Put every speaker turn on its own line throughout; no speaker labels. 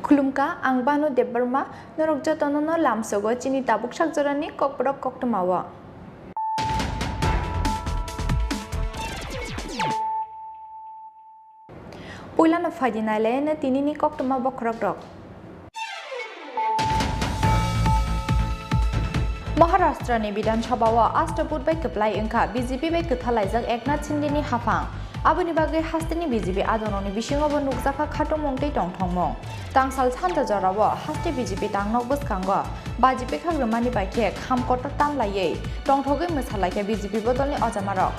Khulumka ang banu debarma norok jotono lamsogo chini tabuk sakjorani kokborok koktomawo. Puilano fadinale tinini koktoma bokrok. Maharashtra ni bidan sabhawa Ashtabud bai keplai engka BJP bai kethalajak Eknath Shindeni hafang aboni bagai hasteni BJP adononi bisingobo nukjaka khatung mongtei tongthongmung tangsal santa jorao haste BJP tangnok bwskango BJP khagrumani baikhe khamkotor tamlaiye tongthogoi mosalaike BJP bodolni ojamarok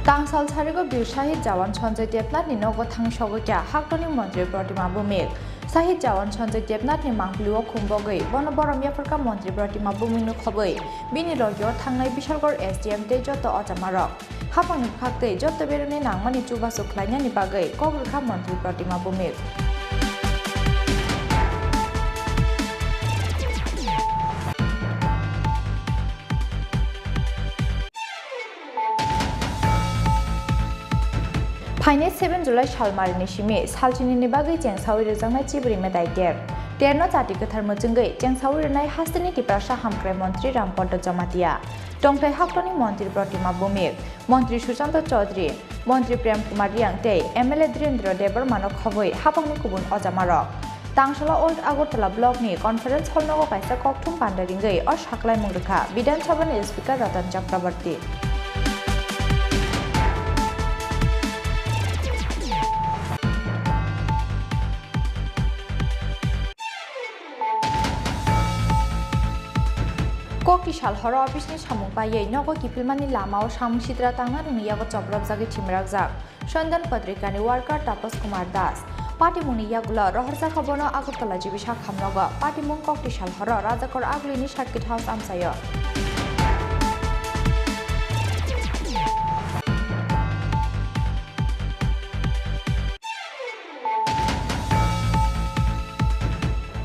Tangsal Sarigo Bir Shahid Jawan Sanjay Debnath ni nogo thangsogo kya haktoni mantri Pratima Bumik Shahid Jawan Sanjay Debnath ni mangluo khumbogai bono boromia forka mantri Pratima Buminu khobai bini rogyo thangnai Bishalgor SDM te joto ojamarok hapangni phakte joto berone nangmani chubasu khlainani bagai Kokborok mantri Pratima Bumik Paine 7 July Shalmarini Shimi Salchini Nibagi Jengsawi Rezangna Chibri Medaiger. Terno Jati Kathar Mujungai Jengsawi Renai Hastini Tiprasha Hamkre Montri Rampoto Jamatia. Tongthai Haktoni Montri Pratima Bumik, Montri Sushanta Chaudhary, Montri Prem Kumar Yangte, MLA Dhirendra Debar Manok Khoboi Hapangni Kubun Ojamarok. Tangshala Old Agartala Block ni Conference Hall Nogo Kaisa Kokthum Pandaringai or Shaklai Mungrekha Bidan Sabha ni Speaker Ratan Chakrabarti. Kokti Shalhora Office ni Samung Paye Nogo Kipilmani Lamao Sam Sidra Tangna Niyago Chobrab Zagi Chimrakjak Shandan Patrika ni Worker Tapas Kumar Das Party Muni Yagula Roharsa Khabono Agartala Jibisha Khamnogo Party Mung Kokti Shalhora Rajakor Aglini Circuit House Amsayo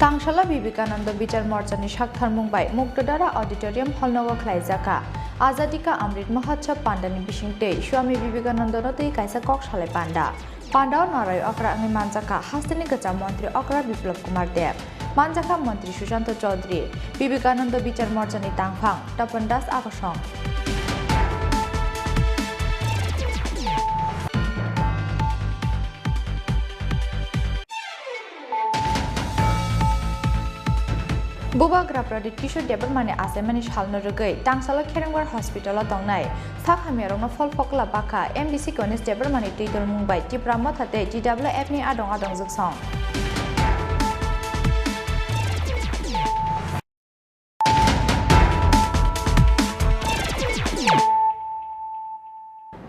Tangshala Vivekananda Bichar Morchani Shakthar Mumbai Muktadara Auditorium Hall Nogo Khlaijaka Azadika Amrit Mahotsav Pandani Bishingte Swami Vivekananda Notei Kaisa Kok Shale Panda Pandao Naray Okra Angni Manjaka Hastini Gacha Mantri Okra Biplab Kumar Dev Manjaka Mantri Sushanta Chaudhary Vivekananda Bichar Morchani Tangphang Tapan Das Akashong Buba Grapradit Kishore Debarmani Asemani Shalno Rugai, Tangsala Kerangwar Hospital Tongnai, Sakhamerona Folfokla Baka, MBC Konis Debarmani Tidal Mumbai, Tiprama Tate, GWF ni Adong Adong Zuksong.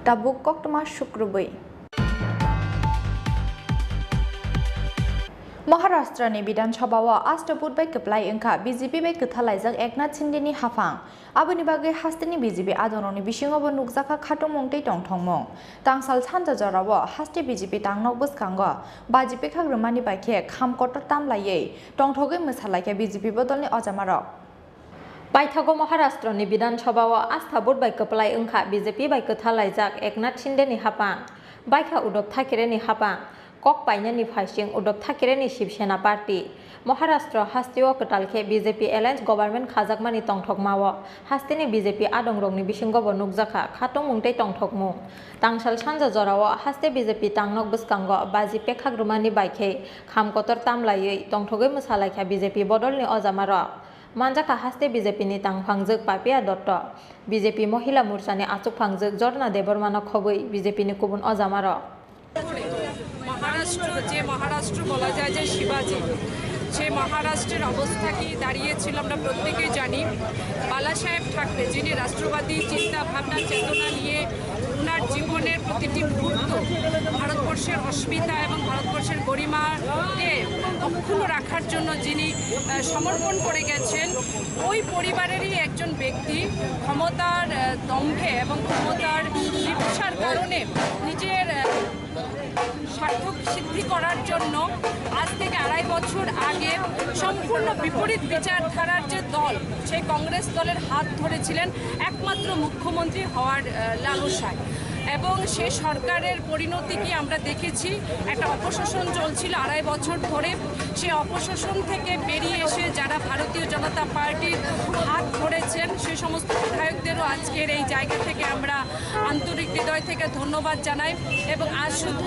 Tabuk Koktoma Shukrubai. Maharashtra ni bidan sabhawa Ashtabud bai keplai engka BJP bai kethalajak Eknath Shindeni hafang aboni bagai hasteni BJP adononi bisingobo nukjaka khatung mongtei tongthongmung tangsal sanja jorao haste BJP tangnok bwskango BJP khagrumani baikhe khamkotor tamlaiye tongthogoi mosalaike BJP bodolni ojamarok
Baithago Maharashtra ni bidan sabhawa Ashtabud bai keplai engka BJP bai kethalajak Eknath Shindeni hafang baikha Uddhav Thackeray ni hafang Kok Painani Phasing Uddhav Thackeray ni Shiv Sena Party Maharashtra hastio ketalkhe BJP Alliance Government Khajakmani tongthokmao hastini BJP adongrokni bisingobo nukjaka khatung mungtei tongthokmung tangsal sanja jorao haste BJP tangnok bwskango BJP khagrumani baikhe khamkotor tamlaiye tongthogoi mosalaikhya BJP bodolni ojamarok Manjaka haste BJP ni tangphangjak Papia Dotto BJP Mohila Morchani achukphangjak Jorna Debarmano khoboi BJP ni kubun ojamarok
Maharashtra বলা যায় যে শিবাজি সেই মহারাষ্ট্রের অবস্থা কি দাঁড়িয়েছিল আমরা প্রত্যেকেই জানি বালা সাহেব ঠাকরে যিনি রাষ্ট্রবাদী চিন্তা ভাবনা চেতনা নিয়ে ওনার জীবনের প্রতিটি মুহূর্ত ভারতবর্ষের অস্মিতা এবং ভারতবর্ষের গরিমাকে অক্ষুণ্ণ রাখার জন্য যিনি সমর্পণ করে গেছেন ওই পরিবারেরই একজন ব্যক্তি ক্ষমতার দম্ভে এবং ক্ষমতার লিপ্সার কারণে নিজের সার্থক সিদ্ধি করার জন্য আজ থেকে 2.5 বছর আগে সম্পূর্ণ বিপরীত বিচারধারার যে দল সেই কংগ্রেস দলের হাত ধরেছিলেন একমাত্র মুখ্যমন্ত্রী হওয়ার লালসায়, এবং সে সরকারের পরিণতি কি আমরা দেখেছি। একটা অপশাসন চলছিল 2.5 বছর ধরে। সেই অপশাসন থেকে বেরিয়ে এসে যারা ভারতীয় জনতা পার্টির হাত ধরেছেন সে সমস্ত বিধায়কদেরও আজকের এই জায়গা থেকে আমরা আন্তরিক হৃদয় থেকে ধন্যবাদ জানাই। এবং আজ শুধু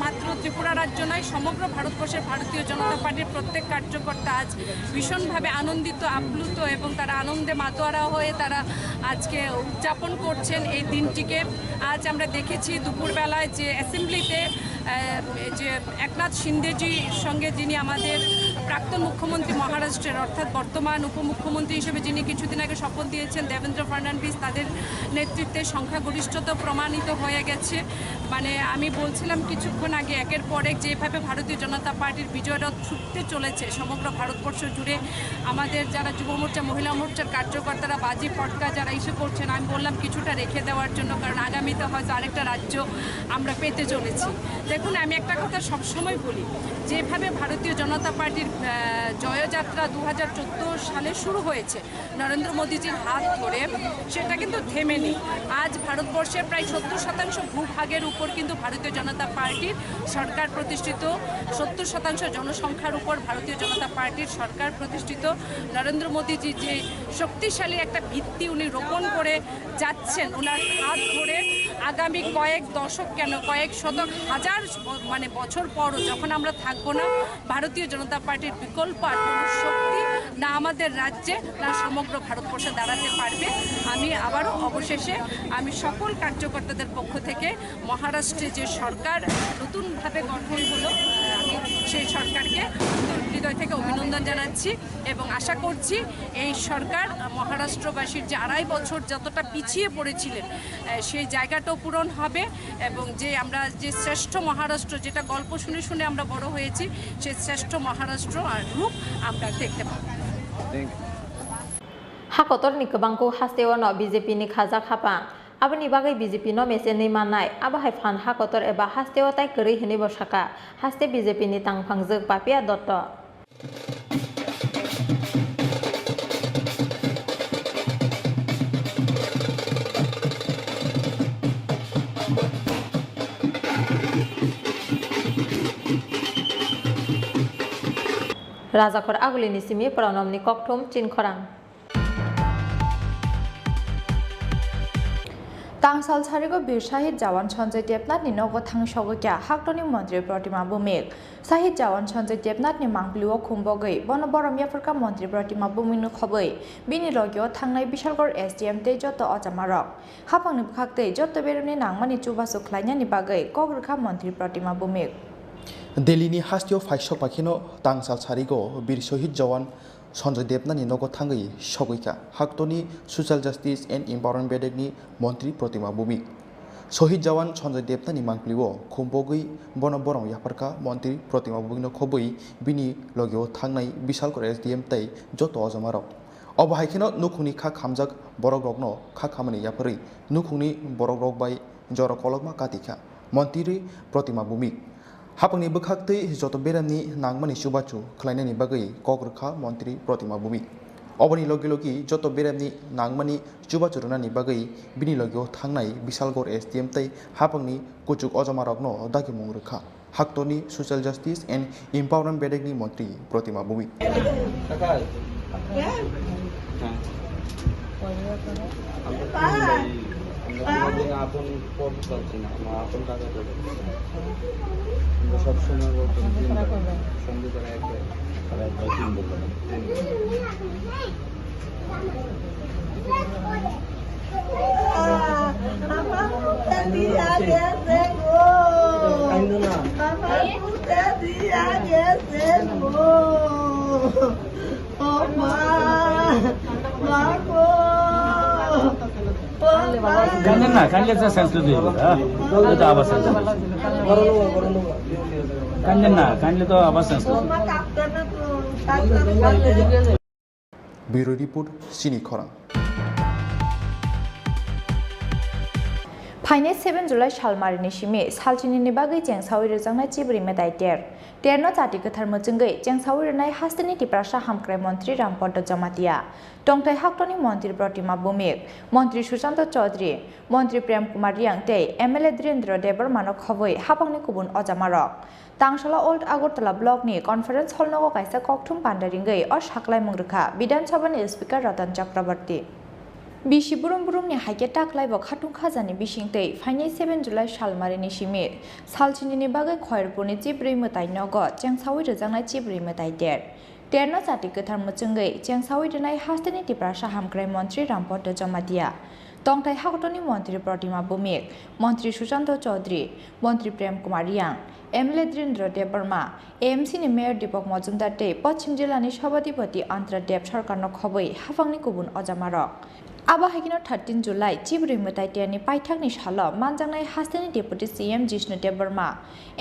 মাত্র ত্রিপুরা রাজ্য নয়, সমগ্র ভারতবর্ষের ভারতীয় জনতা পার্টির প্রত্যেক কার্যকর্তা আজ ভীষণভাবে আনন্দিত, আপ্লুত, এবং তারা আনন্দে মাতোয়ারা হয়ে তারা আজকে উদযাপন করছেন এই দিনটিকে। আজ আমরা দেখেছি দুপুরবেলায় যে অ্যাসেম্বলিতে যে একনাথ শিন্দেজির সঙ্গে, যিনি আমাদের প্রাক্তন মুখ্যমন্ত্রী মহারাষ্ট্রের, অর্থাৎ বর্তমান উপমুখ্যমন্ত্রী হিসেবে যিনি কিছুদিন আগে শপথ দিয়েছেন, দেবেন্দ্র ফডনভিস, তাদের নেতৃত্বে সংখ্যাগরিষ্ঠতা প্রমাণিত হয়ে গেছে। মানে আমি বলছিলাম কিছুক্ষণ আগে, একের পর এক যেভাবে ভারতীয় জনতা পার্টির বিজয়রথ ছুটতে চলেছে সমগ্র ভারতবর্ষ জুড়ে, আমাদের যারা যুব মোর্চা, মহিলা মোর্চার কার্যকর্তারা বাজি পটকা যারা ইস্যু করছেন, আমি বললাম কিছুটা রেখে দেওয়ার জন্য, কারণ আগামীতে হয়তো আরেকটা রাজ্য আমরা পেতে চলেছি। দেখুন, আমি একটা কথা সবসময় বলি, যেভাবে ভারতীয় জনতা পার্টির জয়যাত্রা 2014 সালে শুরু হয়েছে নরেন্দ্র মোদীজির হাত ধরে, সেটা কিন্তু থেমেনি। আজ ভারতবর্ষের প্রায় 70% ভূভাগের উপর কিন্তু ভারতীয় জনতা পার্টির সরকার প্রতিষ্ঠিত, 70% জনসংখ্যার উপর ভারতীয় জনতা পার্টির সরকার প্রতিষ্ঠিত। নরেন্দ্র মোদীজি যে শক্তিশালী একটা ভিত্তি উনি রোপণ করে যাচ্ছেন, ওনার হাত ধরে আগামী কয়েক দশক কেন কয়েক শতক হাজার বছর পরও যখন আমরা থাকবো না, ভারতীয় জনতা পার্টির বিকল্প আর কোনো শক্তি না আমাদের রাজ্যে না সমগ্র ভারতবর্ষে দাঁড়াতে পারবে। আমি আবারও অবশেষে আমি সকল কার্যকর্তাদের পক্ষ থেকে মহারাষ্ট্রে যে সরকার নতুনভাবে গঠন হলো, আমি সেই সরকারকে হৃদয় থেকে অভিনন্দন জানাচ্ছি এবং আশা করছি এই সরকার মহারাষ্ট্রবাসীর যে 2.5 বছর যতটা পিছিয়ে পড়েছিলেন সেই জায়গাটাও পূরণ হবে, এবং যে আমরা যে শ্রেষ্ঠ মহারাষ্ট্র, যেটা গল্প শুনে শুনে আমরা বড় হয়েছি, সেই শ্রেষ্ঠ মহারাষ্ট্র আর রূপ আমরা দেখতে পাবো।
হাকতর ni kebangko hastewa no BJP ni khajak hapa aboni bagai BJP no mesen ni manai abahai fan hakotor eba hastewa tai keri hini bosaka haste BJP ni tangphangjak papia dotto Rajakor agulini simi pronomni kokthum chinkhorang
তাংসাল ছাড়িগো বীর শাহিদ জওয়ান সঞ্জয় দেবনাথনি নগদ থাংসগক্যা হাক্টনি মন্ত্রী প্রতিমা বুমিক শাহিদ জওয়ান সঞ্জয় দেবনাথনি মাংপ্লিও খুমবগৈ বন বরমিয়াফরকা মন্ত্রী প্রতিমা বুমিকনো খবৈ বিনি লগিও থাংনাই Bishalgarh SDM tei যত অজামারক হাফাংনি বখাকতৈ যত বেরুনি নাংমানি চুবাসু খ্লাইনানি বাগৈ কগ্রখা মন্ত্রী প্রতিমা বুমিক
দিল্লিনি হাস্তিও ফাইসক পাখিনো তাংসাল ছাড়িগো বীর শহীদ জওয়ান সঞ্জয় দেবনাথনি নগদ থাঙ্গৈ সগৈকা হাক্তনি সোশ্যাল জাস্টিস এন্ড এম্পাওয়ারমেন্ট বেডেকনি মন্ত্রী প্রতিমা বুমিক শহীদ জওয়ান সঞ্জয় দেবনাথনি মাংপ্লিও খুমবগৈ বন বরং ইয়াফারকা মন্ত্রী প্রতিমা বুমিকনো খবৈ বিনি লগেও থাংনাই বিশালগড় SDM tei যত অজমারক অবহাইখেনো নুখুনি খা খামজাক বরক রগনো খা খামানি ইয়াফারৈ নুখুনি বরক রগ বাই জর কলকমা কাতিখা মন্ত্রী প্রতিমা বুমিক হাপংনি বখাকতৈ যত বেরামনি নাংমানি সুবাচু খ্লাইনানি বাগৈ কগ্রখা মন্ত্রী প্রতিমা বুমিক অবনি লগে লগে যত বেরামনি নাংমানি চুবাচু রুনানি বাগৈ বিনি লগেও থাংনাই Bishalgarh SDM tei হাপংনি কুচুক অজমারকনো Dagi মুংরখা হাক্তনি social justice and empowerment বেডেকনি মন্ত্রী প্রতিমা বুমিক
আপন পথ চলছে না আপন কাজে সবসময় সন্ধে করে একবার
কান্দেন না কান্দলে তো সংস্কৃতি হবে তো তো আবার সংস্কৃতি কান্দেন না কান্দলে তো আবার সংস্কৃতি
ব্যুরো রিপোর্ট সিনি খরা
फाइने 7 जुलाई सालमारिनि सिमे सालचिनि बागै जेंसावि रोजांनाय चिबुरि मेदाइ तेरनो जाति गोथार मोजोंगै जेंसावि रनाय हास्तिनि तिप्रासा हामक्राय मन्त्री रामपद जमातिया टंथाइ हाक्टनि मन्त्री प्रतिमा भूमिक मन्त्री सुशांत चौधरी मन्त्री प्रेम कुमार रियांगते एमएलए धीरेन्द्र देबरमानो खबै हापांनि गुबुन अजामारक तांसला ओल्ड आगरतला ब्लकनि कन्फारेन्स हल नगो काइसा ककथुम पान्डारिंगै अ साख्लाय मंग्रखा विधानसभानि स्पिकार रतन चक्रवर्ती बिसि बुरुमनि हाइके टाकलाइबो खाथुं खाजानि बिसिंतै फाइने 7 जुलाई सालमारिनि सिमे सालचिनि बागै खयरपुरनि चिब्रै मोताइ नग जेंसावि रोजांनाय चिब्रै मोताइ तेरनो जाति गोथार मोचोंगै जेंसावि रनाय हास्तिनि तिप्रासा हामक्राय मन्त्री रामपद जमातिया टंथाइ हाक्टनि मन्त्री प्रतिमा भूमिक मन्त्री सुशांत चौधरी मन्त्री प्रेम कुमार रियांग एमएलए धीरेन्द्र देबरमा एएमसीनि मेयर दीपक मजुमदार पश्चिम जिल्लानि सभाधिपति आन्ध्रदेव सरकारनो खबै हाफांनि गुबुन अजामारक आबाहायगिनो 13 जुलाई चिब्रै मोताइ तेरनि पाइथाकनि साल मानजांनाय हास्तिनि deputy CM Jishnu Debbarma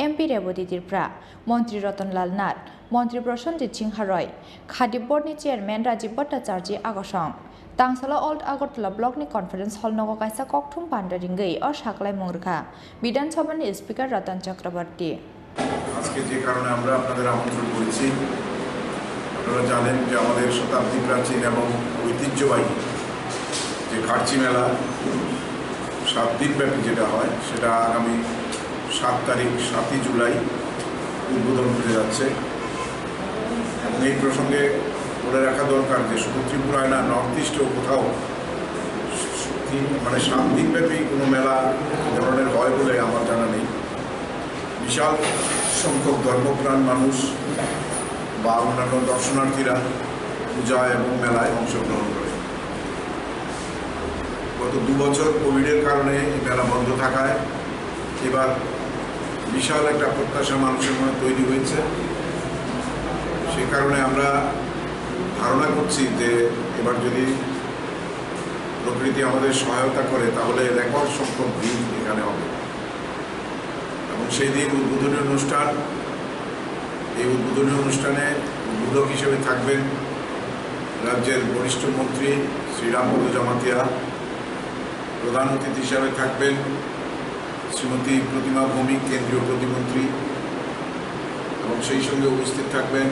MP Rebati Tripura मन्त्री रतनलाल नाथ मन्त्री प्रसन्नजित सिंह रय खादी बोर्डनि चेयरमैन राजीव भट्टाचार्य आगसं तांसला ओल्ड आगरतला ब्लकनि कन्फारेन्स हल नगो काइसा ककथुम पान्डारिंगै अ साख्लाय मंग्रखा विधानसभानि स्पिकार रतन चक्रवर्ती
আজকে যে কারণে আমরা আপনাদের আমন্ত্রণ করেছি আপনারা জানেন যে আমাদের শতাব্দী প্রাচীন এবং ঐতিহ্যবাহী যে কার্চি মেলা 7 দিনব্যাপী যেটা হয় সেটা আগামী 7 তারিখ 7 জুলাই উদ্বোধন হতে যাচ্ছে এবং এই প্রসঙ্গে বলে রাখা দরকার যে শুধু ত্রিপুরায় না নর্থ ইস্টেও কোথাও মানে 7 দিনব্যাপী কোনো মেলা ধরনের হয় বলে আমার জানা নেই বিশাল সংখ্যক ধর্মপ্রাণ মানুষ বা অন্যান্য দর্শনার্থীরা পূজা এবং মেলায় অংশগ্রহণ করে গত 2 বছর কোভিডের কারণে এই মেলা বন্ধ থাকায় এবার বিশাল একটা প্রত্যাশা মানুষের মনে তৈরি হয়েছে সেই কারণে আমরা ধারণা করছি যে এবার যদি প্রকৃতি আমাদের সহায়তা করে তাহলে রেকর্ড সংখ্যক ভিড় এখানে হবে এবং সেই দিন উদ্বোধনী অনুষ্ঠান এই উদ্বোধনী অনুষ্ঠানে উদ্বোধক হিসেবে থাকবেন রাজ্যের বরিষ্ঠ মন্ত্রী শ্রী রামপদ জমাতিয়া প্রধান অতিথি হিসাবে থাকবেন শ্রীমতী প্রতিমা ভৌমিক কেন্দ্রীয় প্রতিমন্ত্রী এবং সেই সঙ্গে উপস্থিত থাকবেন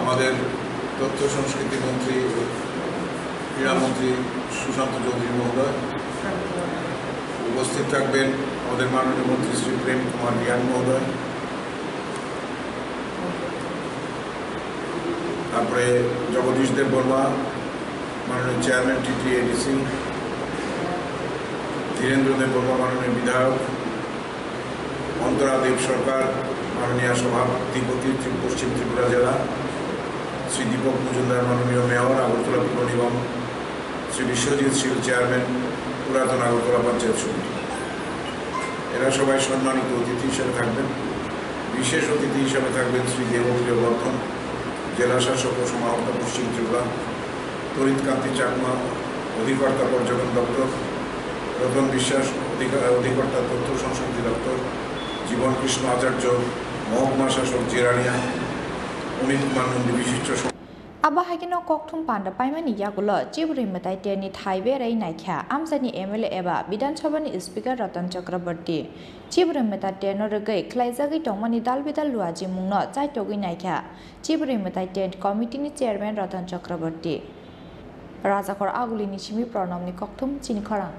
আমাদের তথ্য সংস্কৃতি মন্ত্রী ক্রীড়ামন্ত্রী সুশান্ত চৌধুরী মহোদয় উপস্থিত থাকবেন আমাদের মাননীয় মন্ত্রী শ্রী প্রেম কুমার রিয়াং মহোদয় তারপরে জগদীশ দেব বর্মা মাননীয় চেয়ারম্যান টিটিএডিসি ধীরেন্দ্র দেব বর্মা মাননীয় বিধায়ক অন্তরা দেব সরকার মাননীয় সভাধিপতি পশ্চিম ত্রিপুরা জেলা শ্রী দীপক মজুমদার মাননীয় মেয়র আগরতলা পৌর নিগম শ্রী বিশ্বজিৎ শীল চেয়ারম্যান পুরাতন আগরতলা পঞ্চায়েত সমিতি এরা সবাই সম্মানিত অতিথি হিসেবে থাকবেন বিশেষ অতিথি হিসেবে থাকবেন শ্রী দেবপ্রিয় বর্ধন জেলা শাসক ও সমাহর্তা পশ্চিম ত্রিপুরা তরিৎকান্তি চাকমা অধিকর্তা পর্যটন দপ্তর রতন বিশ্বাস অধিকর্তা তথ্য সংস্কৃতি দপ্তর জীবন কৃষ্ণ আচার্য মহকুমা শাসক জিরানিয়া অমিত কুমার নন্দী বিশিষ্ট
आबाहायगिनो ककथुम पान्डा पाइमानि यागुलो चिबुरि मेताइ तेरनि थाइबे राय नायख्या आमसानि एमएलए एबा विधानसभानि स्पिकार रतन चक्रवर्ती चिबुरि मेताइ तेरनो रगै ख्लाइजागै टंमानि दालबिदाल लुआजि मुंनो चाइटगै नायख्या चिबुरि मेताइ तेर कमिटिनि चेयरमैन रतन चक्रवर्ती राजाखर आगुलिनि सिमि प्रणबनि ककथुम चिनिखरा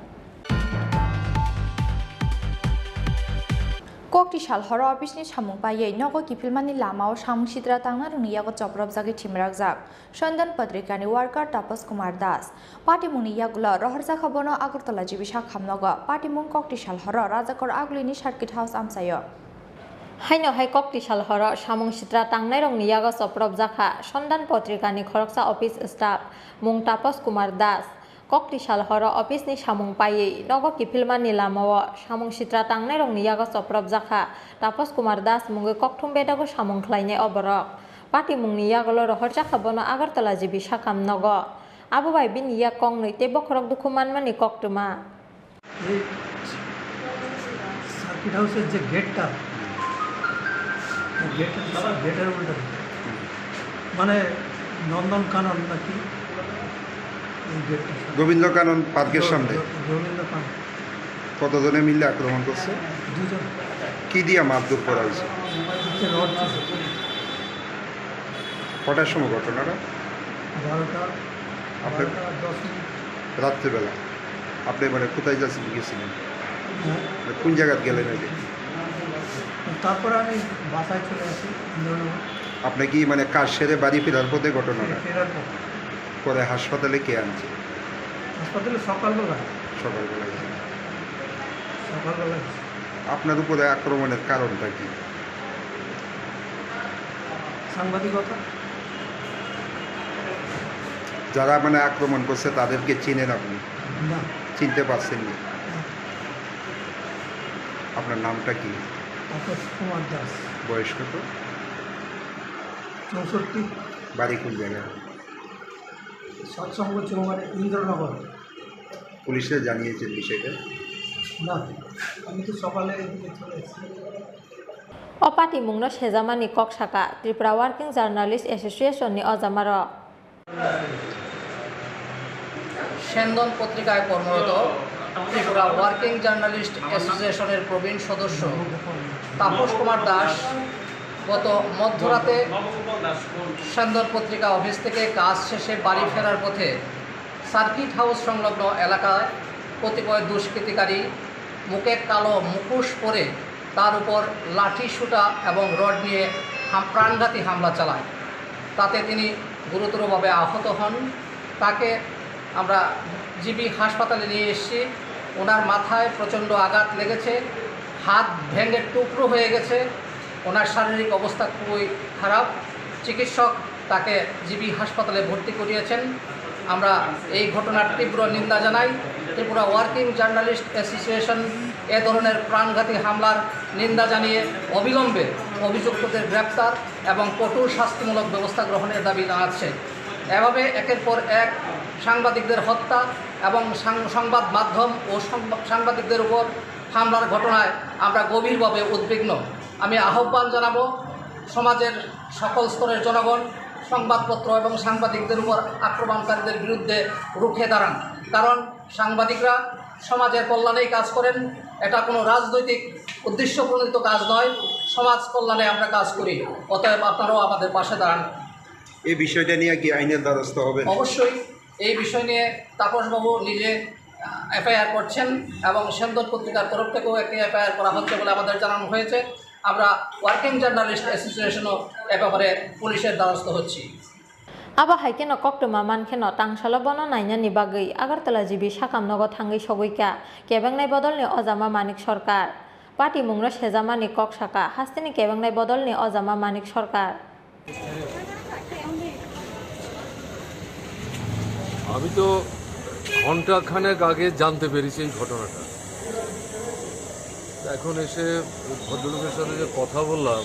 kokti shal horo office ni samung paye nogo kipilmani lamao samung sitra tangna rungni yago choprab jagi thimrakjak sondan patrika ni worker tapas kumar das party muni yagulo roharja khabono agartala jibisa khamnogo party mung kokti shal horo rajakor aglini circuit house amsayo
haino hai kokti shal horo samung sitra tangnai rungni yago choprab jakha sondan patrika ni khoroksa office staff mung tapas kumar das kokti shal horo office ni samung paye nogo kipilmani lamao samung sitra tangnai rongni yago choprab jakha tapas kumar das mungi kokthum bedago samung khlaine oborok pati mungni yagolo rohorja khabono agartala jibi sakam nogo abo bai bin ya kong nei te bokhorok dukhu manmani koktuma
circuit হাউসের যে গেটটা গেটের উল্টো মানে নন্দনকানন নাকি
গোবিন্দ কানন পার্কের সামনে
গোবিন্দ কানন
কতজনে মিলে আক্রমণ করছে?
2 জন।
কি দিয়ে মারধর করা হয়েছে?
রড ছিল।
কটার সময় ঘটনাটা?
12টা
আপনার
10 মিনিট।
রাত্রেবেলা আপনি মানে কোথায় গেছিলেন?
হ্যাঁ।
মানে কোন জায়গায় গেলেন আগে?
তারপরে আমি বাসায় চলে আসি ইন্দ্রনগর।
আপনি কি মানে কাজ সেরে বাড়ি ফেরার পথে ঘটনাটা?
ফেরার পর
পরে হাসপাতালে কে আনছে?
হাসপাতালে সকালবেলা
সকালবেলা।
সকালবেলা
আপনার উপরে আক্রমণের কারণটা কি?
সাংবাদিকতা।
যারা মানে আক্রমণ করছে তাদেরকে চিনেন আপনি?
না।
চিনতে পারছেন না? আপনার নামটা কি?
তাপস কুমার দাস।
বয়স কত?
64।
বাড়ি কোন জায়গায়?
সৎসঙ্গ চৌমারে ইন্দ্রনগর।
পুলিশে জানিয়েছেন বিষয়টা?
না, আমি তো সকালে এদিকে চলে এসেছি।
অপাটি মুংন সেজামানি কক সাকা ত্রিপুরা ওয়ার্কিং জার্নালিস্ট অ্যাসোসিয়েশননি অজামার
সেন্দন পত্রিকায় কর্মরত ত্রিপুরা ওয়ার্কিং জার্নালিস্ট অ্যাসোসিয়েশনের প্রবীণ সদস্য তাপস কুমার দাস গত মধ্যরাতে সেন্দন পত্রিকা অফিস থেকে কাজ শেষে বাড়ি ফেরার পথে সার্কিট হাউস সংলগ্ন এলাকায় কতিপয় দুষ্কৃতিকারী মুখে কালো মুখোশ পরে তার উপর লাঠি সুটা এবং রড নিয়ে প্রাণঘাতী হামলা চালায়। তাতে তিনি গুরুতরভাবে আহত হন। তাকে আমরা জিবি হাসপাতালে নিয়ে এসেছি। ওনার মাথায় প্রচণ্ড আঘাত লেগেছে, হাত ভেঙে টুকরো হয়ে গেছে। ওনার শারীরিক অবস্থা খুবই খারাপ। চিকিৎসক তাকে জিবি হাসপাতালে ভর্তি করিয়েছেন। আমরা এই ঘটনার তীব্র নিন্দা জানাই। ত্রিপুরা ওয়ার্কিং জার্নালিস্ট অ্যাসোসিয়েশন এ ধরনের প্রাণঘাতী হামলার নিন্দা জানিয়ে অবিলম্বে অভিযুক্তদের গ্রেপ্তার এবং কঠোর শাস্তিমূলক ব্যবস্থা গ্রহণের দাবি জানাচ্ছে। এভাবে একের পর এক সাংবাদিকদের হত্যা এবং সংবাদ মাধ্যম ও সাংবাদিকদের উপর হামলার ঘটনায় আমরা গভীরভাবে উদ্বিগ্ন। আমি আহ্বান জানাবো সমাজের সকল স্তরের জনগণ সংবাদপত্র এবং সাংবাদিকদের উপর আক্রমণকারীদের বিরুদ্ধে রুখে দাঁড়ান। কারণ সাংবাদিকরা সমাজের কল্যাণেই কাজ করেন। এটা কোনো রাজনৈতিক উদ্দেশ্য প্রণোদিত কাজ নয়, সমাজ কল্যাণে আমরা কাজ করি। অতএব আপনারাও আমাদের পাশে দাঁড়ান।
এই বিষয়টা নিয়ে কি আইনের দ্বারস্থ হবে?
অবশ্যই এই বিষয় নিয়ে তাপসবাবু নিজে এফআইআর করছেন এবং সেন্দন পত্রিকার তরফ থেকেও একটি এফআইআর করা হচ্ছে বলে আমাদের জানানো হয়েছে। আমরা ওয়ার্কিং জার্নালিস্ট অ্যাসোসিয়েশনও এ ব্যাপারে পুলিশের দ্বারস্থ হচ্ছি।
আবা হাইকেন কক্টমা মানখেন তাংসাল বন নাইনানি বাগৈ আগরতলা জিবি সাকামনগ থাঙ্গै সগৈকা কেবেংনাই বদলनि অজামা মানিক সরকার পার্টি মুংন সেজামানি কক সাকা হাস্তিনি কেবেংনাই বদলनि অজামা মানিক সরকার।
আমি তো ঘন্টাখানেক আগে জানতে পেরেছি এই ঘটনাটা। এখন এসে ভদ্রলোকের সাথে যে কথা বললাম,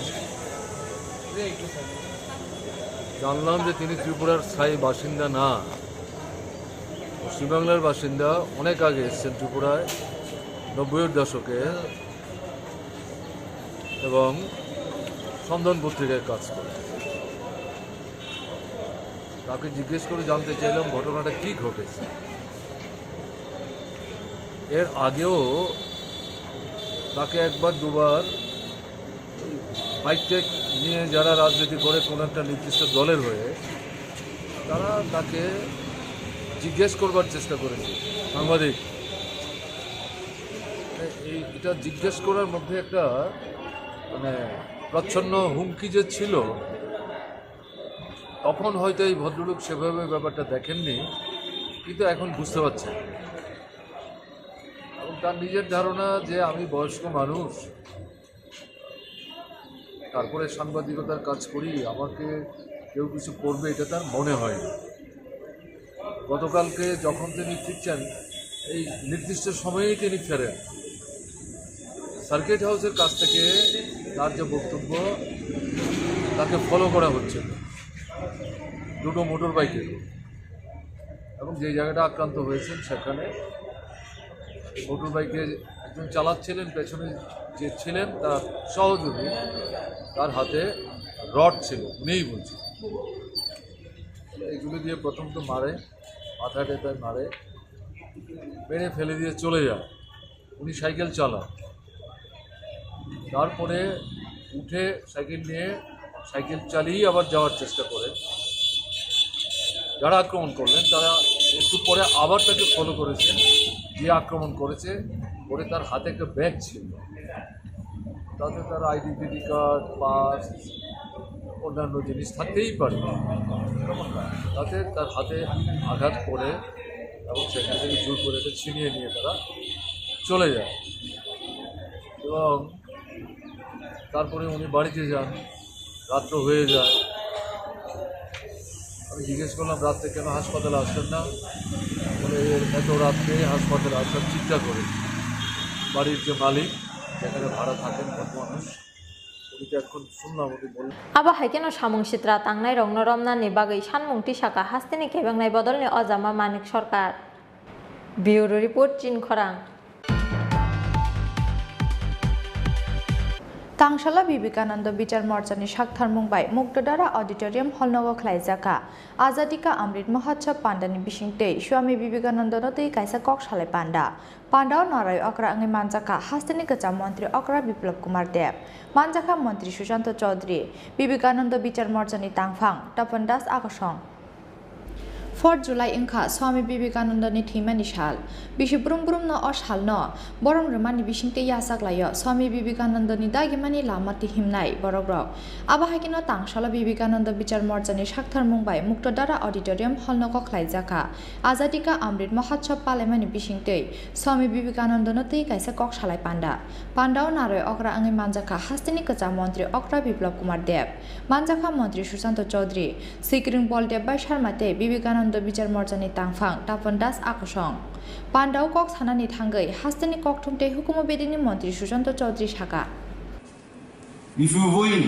জানলাম যে তিনি ত্রিপুরার স্থায়ী বাসিন্দা না, পশ্চিমবাংলার বাসিন্দা। অনেক আগে এসেছেন ত্রিপুরায় 90-এর দশকে এবং সন্দন পত্রিকায় কাজ করে। তাকে জিজ্ঞেস করে জানতে চাইলাম ঘটনাটা কী ঘটেছে। এর আগেও তাকে একবার দুবার বাইকটেক নিয়ে যারা রাজনীতি করে কোনো একটা নির্দিষ্ট দলের হয়ে তারা তাকে জিজ্ঞেস করবার চেষ্টা করেছে। সাংবাদিক এটা জিজ্ঞেস করার মধ্যে একটা মানে প্রচ্ছন্ন হুমকি যে ছিল, তখন হয়তো এই ভদ্রলোক সেভাবে ব্যাপারটা দেখেননি, কিন্তু এখন বুঝতে পারছেন। এবং তার নিজের ধারণা যে আমি বয়স্ক মানুষ, তারপরে সাংবাদিকতার কাজ করি, আমাকে কেউ কিছু করবে এটা তার মনে হয় না। গতকালকে যখন তিনি ফিরছেন, এই নির্দিষ্ট সময়েই তিনি ফেরেন। সার্কিট হাউসের কাছ থেকে তার যে বক্তব্য, তাকে ফলো করা হচ্ছে দুটো মোটর বাইকে, এবং যে জায়গাটা আক্রান্ত হয়েছেন সেখানে মোটর বাইকে একজন চালাচ্ছিলেন, পেছনে যে ছিলেন তার সহযোগী, তার হাতে রড ছিল, নেই বলছে। এগুলো দিয়ে প্রথম তো মারে, মাথা টেপায় মারে, মেরে ফেলে দিয়ে চলে যায়। উনি সাইকেল চালান, তারপরে উঠে সাইকেল নিয়ে সাইকেল চালিয়ে আবার যাওয়ার চেষ্টা করে যারা আক্রমণ করলেন তারা একটু পরে আবার তাকে ফলো করেছেন। যে আক্রমণ করেছে পরে তার হাতে একটা ব্যাগ ছিল, তাতে তার আইডেন্টিটি কার্ড, পাস, অন্যান্য জিনিস থাকতেই পারে, তাতে তার হাতে আঘাত করে এবং সেখান থেকে জোর করে এটা ছিনিয়ে নিয়ে তারা চলে যায়। এবং তারপরে উনি বাড়িতে যান, রাত্র হয়ে যায়। আমি জিজ্ঞেস করলাম রাত্রে কেন হাসপাতালে আসলেন না, বলে এত রাত্রে হাসপাতালে আসার চিন্তা করে বাড়ির যে মালিক যেখানে ভাড়া থাকেন মানুষ উনি তো এখন শুনলাম উনি বললেন
আবা হাইকেন সামুং সিত্রা তাংনাই রং রমনানি বাগै সানमुं टिसाका हास्तिनि खेबेंनाय बदलनि अजामा मानिक सरकार। ब्यूरो रिपोर्ट चीन खरां।
तांशाला विवेकानंद विचार मोर्चानि साक्थार मुंबाई मुक्तदारा ऑडिटोरियम हलनगो खलाइजाका आजादी का अमृत महोत्सव पांडानि बिसिंगते स्वामी विवेकानंद नतै कायसा कक सालाय पांडा पांडाव नाराय अक्रा अंगै मानजाका हास्तिनि गचा मंत्री अक्रा विप्लव कुमार देव मानजाका मंत्री सुशांत चौधरी विवेकानंद विचार मोर्चानि तांफां तपन दास आकसं 4 जुलाई इंखा स्वामी विवेकानंदनि थैमानि साल बिसि ब्रुम ब्रुम न असाल न बरम रमानि बिसिंते यासाग्लायो स्वामी विवेकानंदनि दागिमानि लामाति हिमनाय बरग्रक आबाहाकिनो तांशाला विवेकानंद विचार मोर्चानि साक्थार मुंबाई मुक्तदारा ऑडिटोरियम हलनगो खलाइजाका आजादी का अमृत महोत्सव पालायमानि बिसिंते स्वामी विवेकानंदनो तै कायसा कक सालाय पांडा पांडाव नाराय अक्रा अंगै मानजाका हास्तिनि गचा मंत्री अक्रा विप्लव कुमार देव मानजाका मंत्री सुशांत चौधरी सिक्रिं बलदेव बाय शर्माते विवेकानंद विचार मोर्चानि तांफां तपन दास आकसं पांडाव कक सानानि थांगै हास्तिनि कक थुमते हुकुम बेदिनि मंत्री सुशांत चौधरी साका
If you win,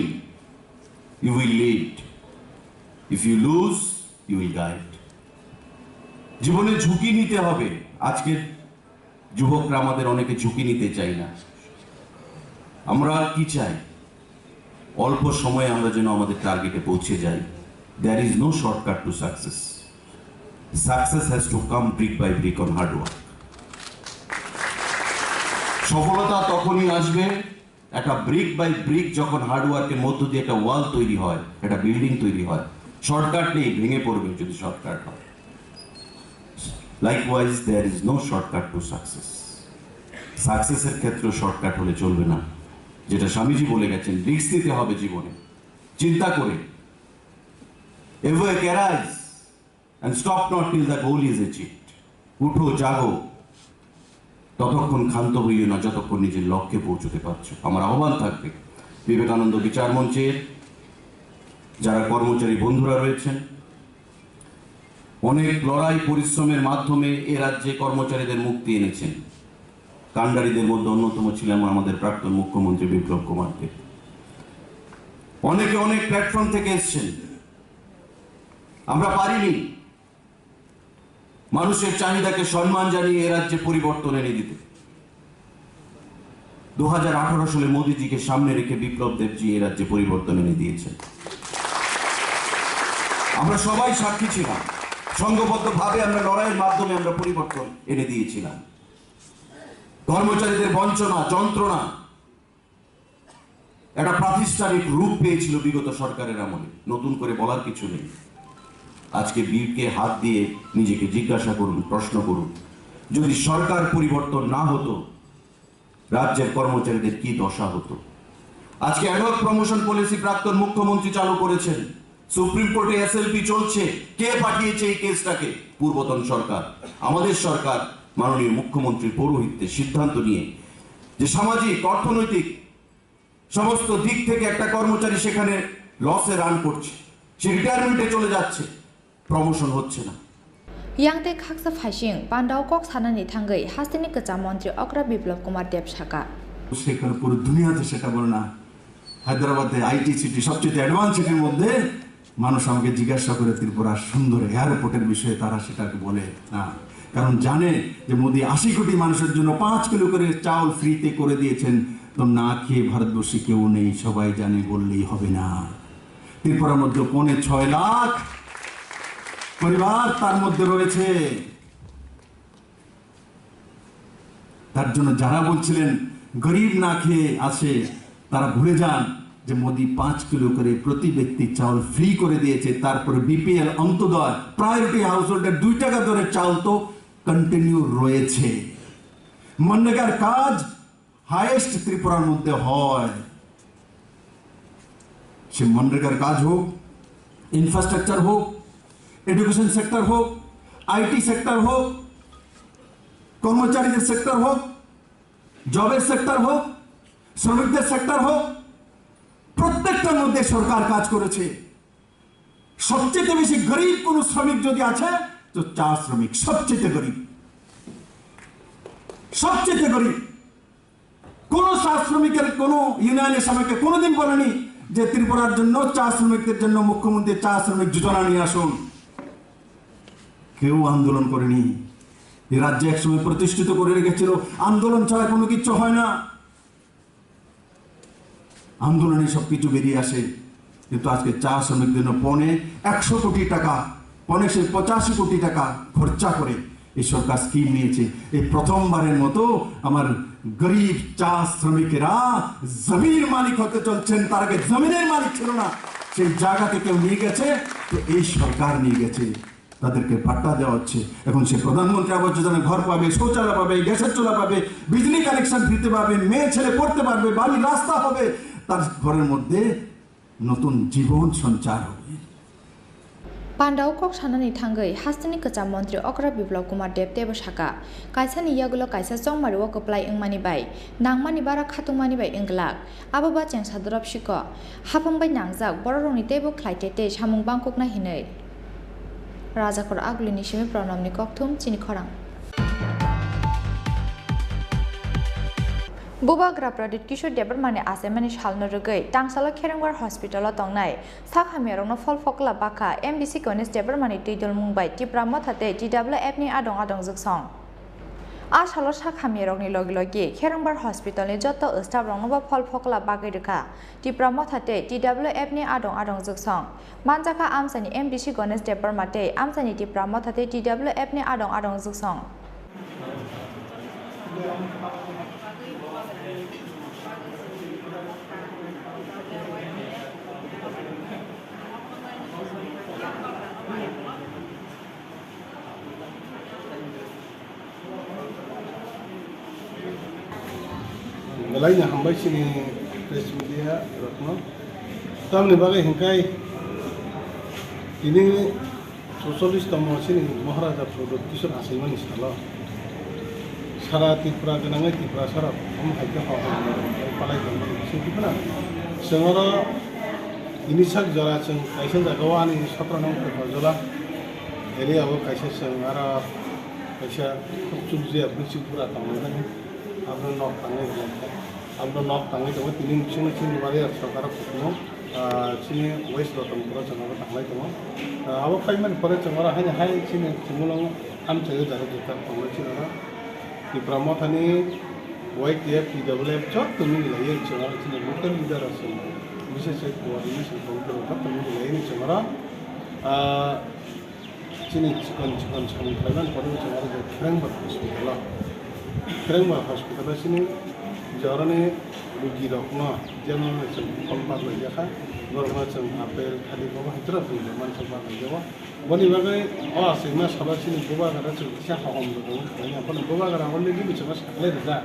you will lead. If you lose, you will guide. জীবনে ঝুঁকি নিতে হবে। আজকের যুবকরা আমাদের অনেকে ঝুঁকি নিতে চাই না। আমরা কি চাই? অল্প সময়ে আমরা যেন আমাদের টার্গেটে পৌঁছে যাই। There is no shortcut to success. Success has to come brick by brick on hard work. সফলতা তখনই আসবে একটা ব্রিক বাই ব্রিক যখন হার্ড ওয়ার্কের মধ্য দিয়ে একটা ওয়াল তৈরি হয়, একটা বিল্ডিং তৈরি হয়। শর্টকাট নেই, ভেঙে পড়বে যদি শর্টকাট হয়। Likewise there is no shortcut to success. সাকসেসের ক্ষেত্রে শর্টকাট হলে চলবে না। যেটা স্বামীজি বলে গেছেন, রিস্ক নিতে হবে জীবনে, চিন্তা করে। Awake, arise and stop not till the goal is achieved. উঠো, জাগো, ততক্ষণ ক্ষান্ত হইও না যতক্ষণ নিজের লক্ষ্যে পৌঁছতে পারছো। আমার আহ্বান থাকবে বিবেকানন্দ বিচার মঞ্চের যারা কর্মচারী বন্ধুরা রয়েছেন, অনেক লড়াই পরিশ্রমের মাধ্যমে এ রাজ্যে কর্মচারীদের মুক্তি এনেছেন। কাণ্ডারীদের মধ্যে অন্যতম ছিলেন আমাদের প্রাক্তন মুখ্যমন্ত্রী বিপ্লব কুমার দেব। অনেকে অনেক প্ল্যাটফর্ম থেকে এসছেন। আমরা পারিনি মানুষের চাহিদাকে সম্মান জানিয়ে এ রাজ্যে পরিবর্তন এনে দিতে। 2018 সালে মোদীজিকে সামনে রেখে বিপ্লব দেবজি এ রাজ্যে পরিবর্তন এনে দিয়েছেন। আমরা সবাই সাক্ষী ছিলাম। সংঘবদ্ধভাবে আমরা লড়াইয়ের মাধ্যমে আমরা পরিবর্তন এনে দিয়েছিলাম। কর্মচারীদের বঞ্চনা, যন্ত্রণা একটা প্রাতিষ্ঠানিক রূপ পেয়েছিল বিগত সরকারের আমলে। নতুন করে বলার কিছু নেই। আজকে বীরকে হাত দিয়ে নিজেকে জিজ্ঞাসা করুন, প্রশ্ন করুন, যদি সরকার পরিবর্তন না হতো রাজ্যের কর্মচারীদের কি দশা হতো। আজকে অ্যাডহক প্রমোশন পলিসি প্রাক্তন মুখ্যমন্ত্রী চালু করেছেন। সুপ্রিম কোর্টে এসএলপি চলছে। কে পাঠিয়েছে এই কেসটাকে? পূর্বতন সরকার। আমাদের সরকার মাননীয় মুখ্যমন্ত্রীর পৌরোহিত্যে সিদ্ধান্ত নিয়ে যে সামাজিক, অর্থনৈতিক সমস্ত দিক থেকে একটা কর্মচারী সেখানে লসে রান করছে, সে রিটায়ারমেন্টে চলে যাচ্ছে, প্রমোশন হচ্ছে না।
यांगते खाकसा फाइसिं पांडाव कक सानानि थांगै हास्तिनि गचा मंत्री अक्रा विप्लव कुमार देव साका
সেখানে পুরো দুনিয়াতে সেটা বলে না। হায়দ্রাবাদে আইটি সিটি সবচেয়ে অ্যাডভান্স সিটির মধ্যে মানুষ আমাকে জিজ্ঞাসা করে ত্রিপুরা সুন্দর এয়ারপোর্টের বিষয়ে, তারা সেটাকে বলে না, কারণ জানে যে মোদী 80 কোটি মানুষের জন্য 5 কিলো করে চাউল ফ্রিতে করে দিয়েছেন। তো না খেয়ে ভারতবর্ষে কেউ নেই, সবাই জানে, বললেই হবে না। ত্রিপুরার মধ্যে 6.5 লাখ পরিবার তার মধ্যে রয়েছে। তার জন্য যারা বলছিলেন গরিব না খেয়ে আসে তারা ভুলে যান যে মোদি 5 কিলো করে প্রতি ব্যক্তি চাউল ফ্রি করে দিয়েছে। তারপরে বিপিএল অন্তোদয় প্রায়োরিটি হাউস হোল্ডের 2 টাকা দরে চাউল তো কন্টিনিউ রয়েছে। মনরেগার কাজ হাইয়েস্ট ত্রিপুরার মধ্যে হয়। সে মনরেগার কাজ হোক, ইনফ্রাস্ট্রাকচার হোক, এডুকেশন সেক্টর হোক, আইটি সেক্টর হোক, কর্মচারীদের সেক্টর হোক, জবের সেক্টর হোক, শ্রমিকদের সেক্টর হোক, প্রত্যেকটার মধ্যে সরকার কাজ করেছে। সবচেয়ে বেশি গরিব কোন শ্রমিক যদি আছে তো চা শ্রমিক সবচেয়ে গরিব, সবচেয়ে গরিব। কোন চা শ্রমিকের কোন ইউনিয়নের সবাইকে কোনোদিন বলেনি যে ত্রিপুরার জন্য চা শ্রমিকদের জন্য মুখ্যমন্ত্রী চা শ্রমিক যোজনা নিয়ে আসুন। কেউ আন্দোলন করেনি। এই রাজ্যে একসময় প্রতিষ্ঠিত করে রেখেছিল আন্দোলন ছাড়া কোনো কিছু হয় না, আন্দোলনে সবকিছু বেরিয়ে আসে। কিন্তু আজকে চা শ্রমিকদের জন্য 100 কোটি টাকা, 85 কোটি টাকা খরচা করে এই সরকার স্কিম নিয়েছে। এই প্রথমবারের মতো আমার গরিব চা শ্রমিকেরা জমির মালিক হতে চলছেন। তার আগে জমিনের মালিক ছিল না, সেই জায়গাতে কেউ নিয়ে গেছে, তো এই সরকার নিয়ে গেছে, তাদেরকে পাট্টা দেওয়া হচ্ছে। এখন সে প্রধানমন্ত্রী আবাস যোজনা ঘর পাবে, শৌচালয় পাবে, গ্যাসের চুলা পাবে, বিজলি কানেকশন ফ্রিতে পাবে, মেয়ে ছেলে পড়তে পারবে, বাড়ি রাস্তা হবে, তার ঘরের মধ্যে নতুন জীবন সঞ্চার হবে।
পান্ডাও কক সানানি থাঙ্গै हास्टनि कचा मन्त्री अग्र बिप्लव कुमार देव तेबसाका कायसानि यागुलो कायसा जंमारि वकप्लाय इंगमानि बाय नांगमानि बारा खातुंमानि बाय इंगलाक आबोबा चें सादरब सिक हाफंबाय नांजाक बररंनि तेबो ख्लाइटेते सामुं बांककना हिनै राजाखर आगुलिनि सिमे प्रणामनि ककथुम चिनि खरां बुबाग्रा प्रदीप किशोर देबरमानि आसेमानि सालनो रगै टांसाला खेरेंगवार हस्पिटालाव तंनाय साखामियारंनो फल फकला बाका एमडीसी गणेश देबरमानि दैदल मुंबाय टिप्रा मथाते DWF नि आदं आदं जगसं आसालो साखामियारंनि लगे लगे खेरेंगवार हस्पिटालनि जत स्टाफ रंनोबा फल फकला बागै रेखा टिप्रा मथाते DWF नि आदं आदं जगसं मानजाखा आमसानि एमडीसी गणेश देबरमाते आमसानि टिप्रा मथाते DWF नि आदं आदं जगसं
Lainnya hambai sini press media rokno tamni bagai hingkai ini socialist tomo sini Maharaja Prodot Kishor Asimani sala sara Tripura genangai Tripura sara haike palai sini kana sengora ini sak jara seng kaisa jagawa ani sapranam jala area awo kaisa sengara kaisa khupchulje abisi pura tamani abno nok tangai abno nok tangai to tinin sini bari sarkar putno sini west rotam pura changara tangai to abo kaiman pore changara hanya hai sini simulong am chayo jara jeta tangai china di pramothani YTF PWF chot tumi lai changara sini local leader asen বিশেষ coordination control তমি lai changara sini chikan sampai pore changara de Frankfurt hospital Kerengwa hospital sini jarane rugi rokno jangan macam kompak lagi kan, orang macam apel kali bawa hitra tu macam apa lagi bawa. Bani bagai sih mas kalau sini bawa kerana siapa hom tu, ini apa bawa kerana orang lagi macam mas leh dah.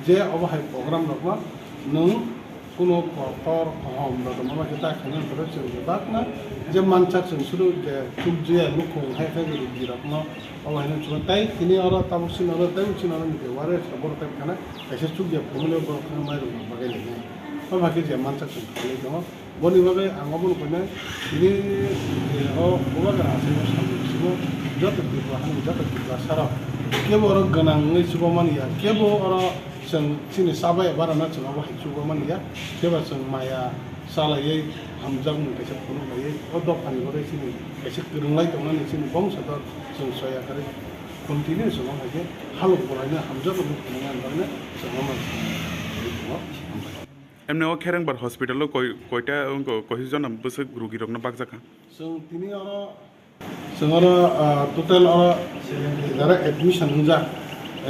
Je apa hai program rokno, nung kuno kotor hom tu, mama kita kena terus sebab na, je mancak suruh je tujuan lukung hai rugi rokno. Oh ini cuma tay, ini orang tahu sini orang tahu sini orang ni waris sabor tay karena ऐसे चुक गया फॉर्मूले पर हमारे लोग बागे लेंगे और बाकी जमान तक संभाले तो बोली बागे आंगों को ना ini वो बागे आसे वो सामने सिमो जब तक दिखा सारा क्या वो orang ganang सुबह मानिया क्या वो orang sini sabai बारा ना चला वो सुबह मानिया क्या वो maya salah ye हम जब उनके सब पुनः ये और दो पानी को sini ऐसे करूँगा तो ना sini बंग सदा सोया करे continue semua aja halu polanya hamzah untuk dengan barangnya semua
emne o Kerengbar hospital lo koita kohi jon busuk rugi rokna bakjaka
tini ora total ora dara admission hunja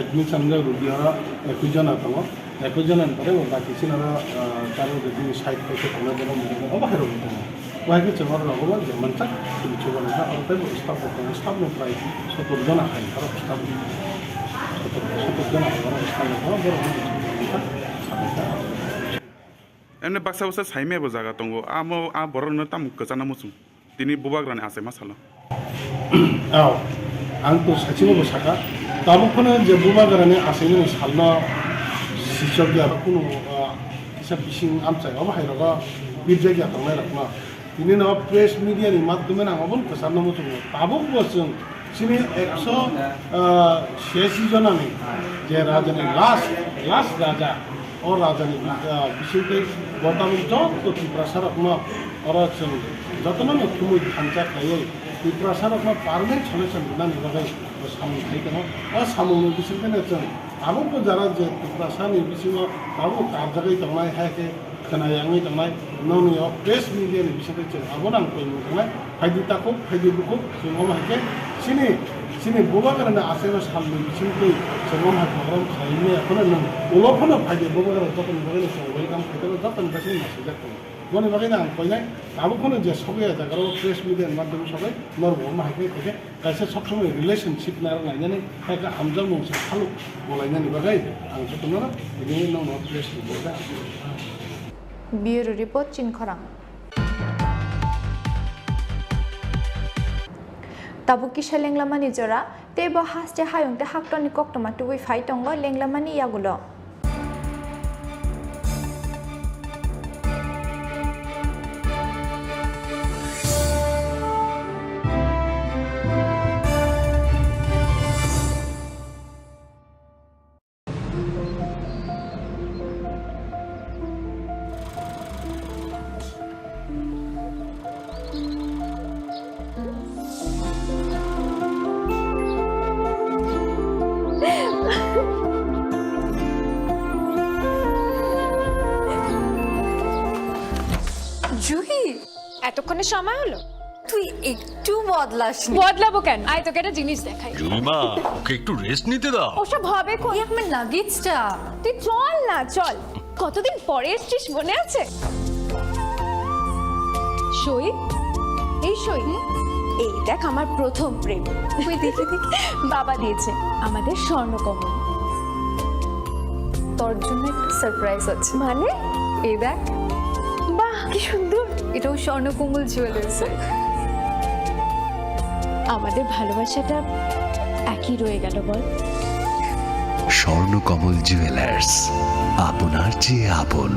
admit सामने रुगियारा 21 जना दङ 21 जनानिफ्राय बाखिसिनारा कारो जुदि side पैसे थांनो गोनां मोनदों बाहेराव दङ बाहायखौ जोङो रावबो जे मोनसा बिथिङाव आरो स्टाफनिफ्राय 70 जना हाय आरो स्टाफ 70 जना
एने बाक्सा बाक्सा साइमेबो जागा दङ आ बर'नो ताम गोजाना मुसुम दिनै बुबाग्रानि आसे मा साला
औ आंथ' सासेबो साखा दाबोखौनो जे बुबाग्रानि आसेनि सालना सिसगिया कुनु किसा बिसिं आमचायाव बाहेराव बिर जायगा थांनाय राखना बिनि उनाव प्रेस मिडियानि माध्यमे नामाबो गोसारनो मुसुम दाबो जों सिनि 186 जनानि जे राजानि लास्ट राजा और राजानि बिसिंखै बर्तमान जत त्रिपुरासारकमा और जों जतनो खुमै खानजा खायै त्रिपुरासारकमा पार्मानेन्ट सल्युसन होनानै बागै सामु थाइगोन और सामुनि बिसिंखैनो जों दाबो जारा जे त्रिपुरासारनि बिसिङाव दाबो कारजागै दंनाय हायखे खोनायाङै दंनाय ननियाव प्रेस मिडियानि बिसिंखै जों आबो नांफैनो थांनाय फायदिताखौ फायदिबुखौ जों हायखे सिनि बुबाग्रानि आसेबो सालनि बिसिंखै जों हाय प्रग्राम खालामनाया खौनो नों उलफोनो फायदि बुबाग्रा जतन बागै जों वेलकाम खालामो जतन बागै मासे जाखो गनि बागैनो आं कइनाय दाबोखौनो जे सबै जायगायाव प्रेस मिडियानि माध्यम सबै नरबो माहायखे खायसे गायसे सब समय रिलेशनशिप नायनानै खायसे हामजा मोनसे खालु बोलायनानै बागै आं जतन बिदिनो नों प्रेस रिपर्ट
ब्यूरो रिपोर्ट चिनखरां ताबु किसा लेंलामानि जरा तेबो हास्ते हायंते हाक्टनि कक्टमा टुबै फाइ दंग लेंलामानि यागुलो
জুহি এতক্ষণে সময় হলো তুই একটু বদলাসনি বদলাবো কেন আয় তোকে একটা জিনিস দেখাই
জুইমা ওকে একটু রেস্ট নিতে দাও
ওসব হবে কোন আমার লাগেজটা তুই চল না চল কতদিন পরে এসেছিস মনে আছে সই এই সই এই দেখ আমার প্রথম প্রেম তুই দেখে দেখ বাবা দিয়েছে আমাদের স্বর্ণকমল তোর জন্য একটা সারপ্রাইজ আছে মানে এই দেখ বাহ কি সুন্দর এটাও স্বর্ণকমল জুয়েলার্সে আমাদের ভালোবাসাটা একই রয়ে গেল বল
স্বর্ণকমল জুয়েলার্স আপনার চেয়ে আপন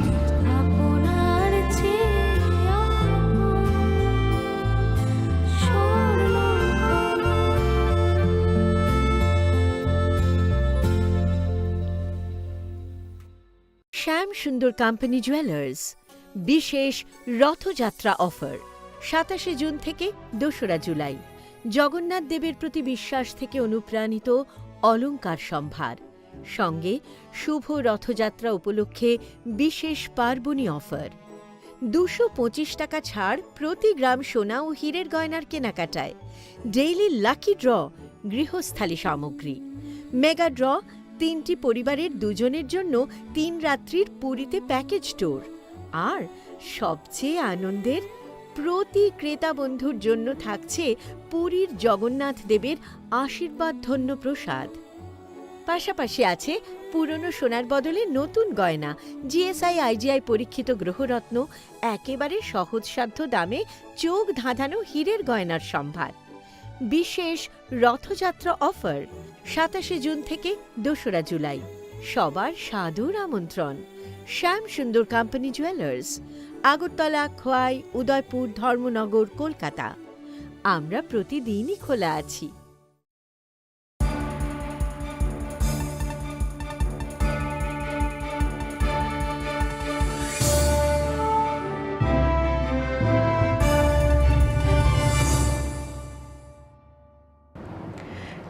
শ্যাম সুন্দর কোম্পানি জুয়েলার্স বিশেষ রথযাত্রা অফার 27 জুন থেকে 2রা জুলাই জগন্নাথ দেবের প্রতি বিশ্বাস থেকে অনুপ্রাণিত অলংকার সম্ভার সঙ্গে শুভ রথযাত্রা উপলক্ষে বিশেষ পার্বণী অফার 225 টাকা ছাড় প্রতি গ্রাম সোনা ও হীরের গয়নার কেনাকাটায় ডেইলি লাকি ড্র গৃহস্থালী সামগ্রী মেগা ড্র 3টি পরিবারের 2 জনের জন্য 3 রাত্রির পুরীতে প্যাকেজ ট্যুর আর সবচেয়ে আনন্দের প্রতি ক্রেতা বন্ধুর জন্য থাকছে পুরীর জগন্নাথ দেবের আশীর্বাদ ধন্য প্রসাদ পাশাপাশি আছে পুরনো সোনার বদলে নতুন গয়না জিএসআই আইজিআই পরীক্ষিত গ্রহরত্ন একেবারে সহজসাধ্য দামে চোখ ধাঁধানো হীরের গয়নার সম্ভার বিশেষ রথযাত্রা অফার 27 জুন থেকে 2রা জুলাই সবার সাদর আমন্ত্রণ শ্যাম সুন্দর কোম্পানি জুয়েলার্স আগরতলা খোয়াই উদয়পুর ধর্মনগর কলকাতা আমরা প্রতিদিনই খোলা আছি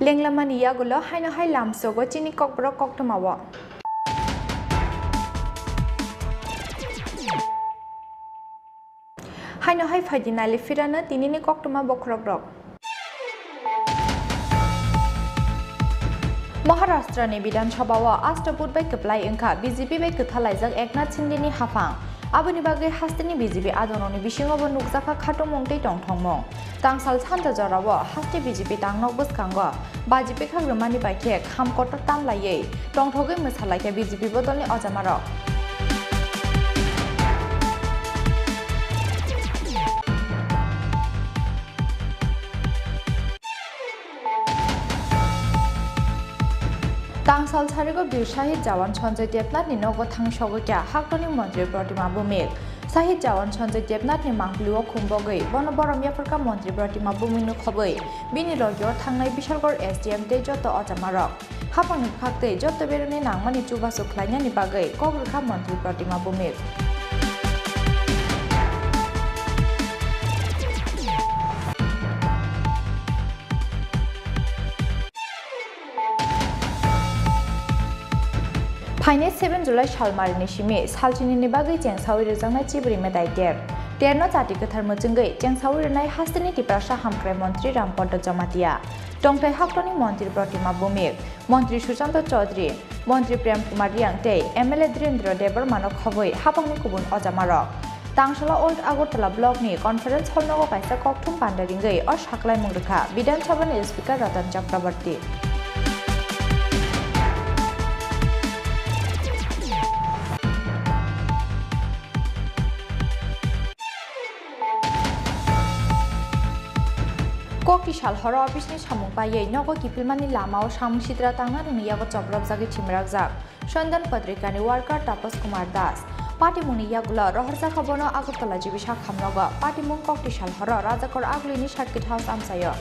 लेंलामानि यागुलो हायनो हाय लामसोगो चिनि kokborok koktamawo हायनो hi फायदिनाले फिरानो तिनिनि koktoma bokrok Maharashtra Bidan Chabawa Astabud by Kaplai Inka, BJP by Katalaiza Eknath Sindini Hafang. Abuni Bagay Hastini BJP Adononi Bishing over Nukzaka Katomongte Tongtongmong. Tangsal Santa Jarawa, Hasti BJP Tangnobus Kanga, Bajipeka Romani by Kek, Hamkota Tam Laye, Tongtoge Musalaka BJP Bodoni Ozamaro. Tangsal Sarigo Bir Shahid Jawan Chonjay Debnath ni Nogo Thang Shogokya Haktoni Montri Pratima Bumik Shahid Jawan Chonjay Debnath ni Mangluo Khumbogai Bonoborom Yafarka Montri Pratima Buminu Khobai Bini Rogyor Thangnai Bishalgor SDM te Joto Ojamarok Hapangni Phakte Joto Beruni Nangmani Chuba Suklanya ni Bagai Kokborok Montri Pratima Bumik Paine 7 July Shalmarini Shimi, Salchini Nibagi, Jengsawi Rezana Chibri Medaiger. Terno Tatika Thermochingai, Jengsawi Renai Hastini Tiprasha Hamkre Montri Rampoto Jamatia. Tongtai Haktoni Montri Pratima Bumik, Montri Susanto Chaudhary, Montri Prem Kumar Yangte, MLA Dhrendra Debar Manok Khoboi, Hapangni Kubun Ojamarok. Tangshala Old Agotala Block ni Conference Hall Nogo Kaisa Kokthum Pandaringai, or Shaklai Mungruka, Bidan Sabha Speaker Ratan Chakrabarti. Kokti Shalhora Office ni Samung Paye, Nogo Kipilmani Lamao, Sam Sidra Tanga, Niyago Chobrab Zagi Chimrakzak, Shandan Padrikani Worker Tapas Kumar Das, Party Muniyagula, Roharza Kabono Agotala Jibisha Kamnoga, Party Mung Kokti Shalhora, Razakor Aglini Shakit House Amsayo.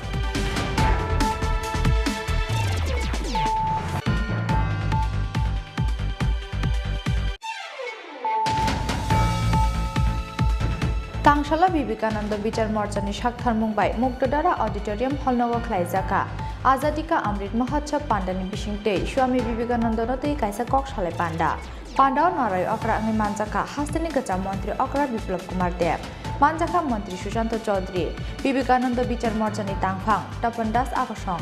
Tangshala Vivekananda Bichar Morchani Shakhar Mumbai Muktadara Auditorium Hall Nogo Klaizaka Azadika Amrit Mahotsav Pandani Bishingte Swami Vivekananda Noti Kaisa Kok Shale Panda Panda Narai Okra Angi Manjaka Hastini Gacha Montri Okra Biplab Kumar Dev Manjaka Montri Susanto Chaudhary Vivekananda Bichar Morchani Tangphang Tapan Das Akosong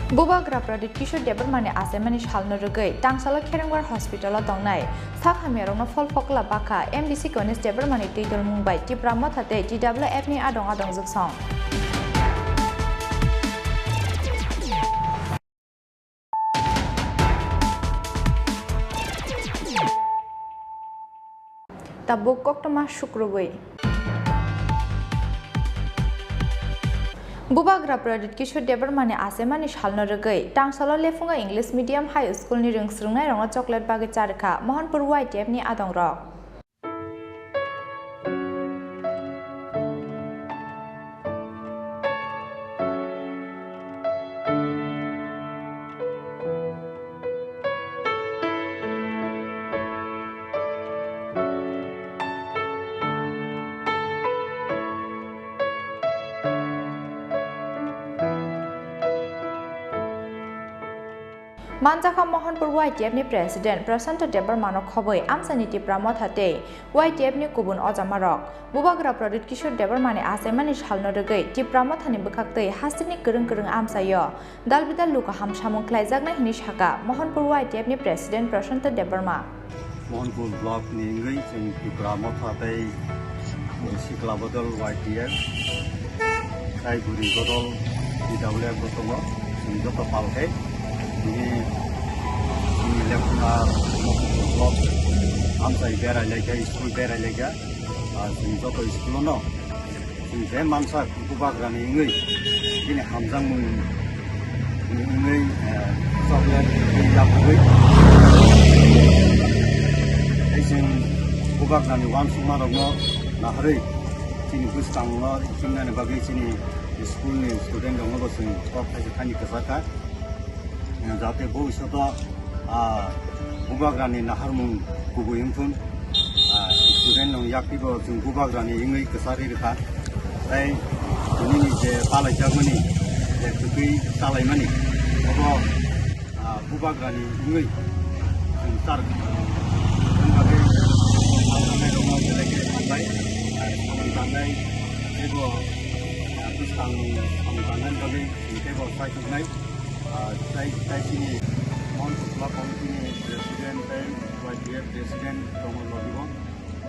Bubagra Pradit Kishore Debarmane Asemani Shalno Rugai, Tangsala Kerangwar Hospital Tongnai, Sakhamerona Folfokla Baka, MDC Konis Debarmane Tidal Mumbai, Tipramotate, TWF ni Adong Adong Zuksong. Tabuk Koktama Shukrugui. Bubagra Pradit Kishore Debarmane Asemani Shalno Rugai, Tangsala Lefunga English Medium High School ni Ringsrungnai Ronga Chocolate Bagi Charka, Mohanpur YTF ni Adong Rock. Manjaka Mohanpur YTF ni President Prasanta Debarmano Khoboi Amsaniti Pramothate YTF ni Kubun Ojamarok Bubagra Pradit Kishore Debarmane Asemani Shalno Rugai Tipramothani Bukakte Hastini Kurung Amsayo Dalbida Luka Ham Samung Klaizagna Hini Shaka Mohanpur YTF ni President Prasanta Debarma
Mohanpur Block ni Ngai Sing Tipramothate Siklabodol YTF Sai Guri Godol Didawle Gotomo Sing Joko Palke ini lepuna blog amsai bera lega school bera lega sing joko school no sing je mansa kubagrani ngai ini hamjang mung ngai chocolate ya bui sing kubagrani wan suma no na hari sing gustang no sing na bagi sini school ni student no sing kok khani kasaka जाते भविष्य बुबाग्रानी नाहारमुं गुबुयंफुन student नं याक्टिबो जों बुबाग्रानी इंगै कसारि रेखा ताई दिनैनि जे पालायजागमनि जे थुकै सालायमानि अब बुबाग्रानी इंगै जों सार जों बागै सायख'बाय सानजानाय जेबो सानजानाय बागै जेबो सायख'नाय जायखिनि मनसुख्ला कमिटिनि प्रेसिडेन्ट वाइडिएफ प्रेसिडेन्ट दङ लगिब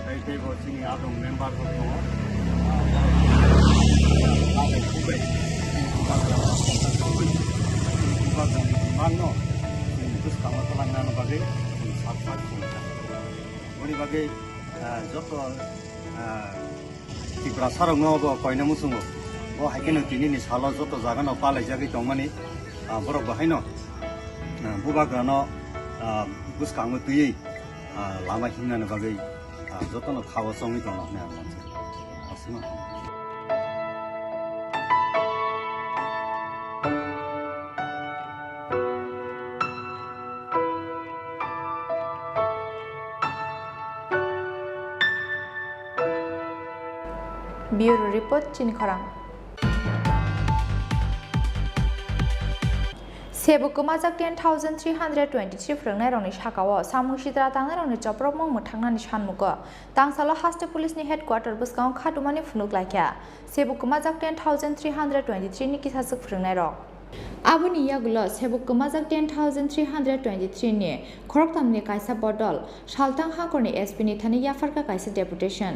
जायखिबो जोंनि आदम मेम्बारफोर दङ डिमान्ड गोसोखांनो खालामनायनि बागै साबसाब उनि बागै जत टिप्रा सारंनो कयना मुसुङो ब हाइकेनो दिनैनि सालाव जत जागानाव पालायजागै दंमानि बरफ बाहायनो बुबाग्रानो गोसोखांनो तुयै लामा हिंनानि बागै जतनो खावा सङै दङ होननाय आं मोनसे आसनो
Bureau Report Chinkhorang Sebukuma 10,323 frungnai rongni sakao samung sidra tangnai rongni choprok mong muthangna ni sanmugo tangsalo haste police ni headquarter buskang khatumani phunuk laikya Sebukuma 10,323 ni kisasuk frungnai rok Aboni yagulo Sebukuma 10,323 ni khoroktamni kaisa bodol saltang hakorni SP ni thani yafarka kaisa deputation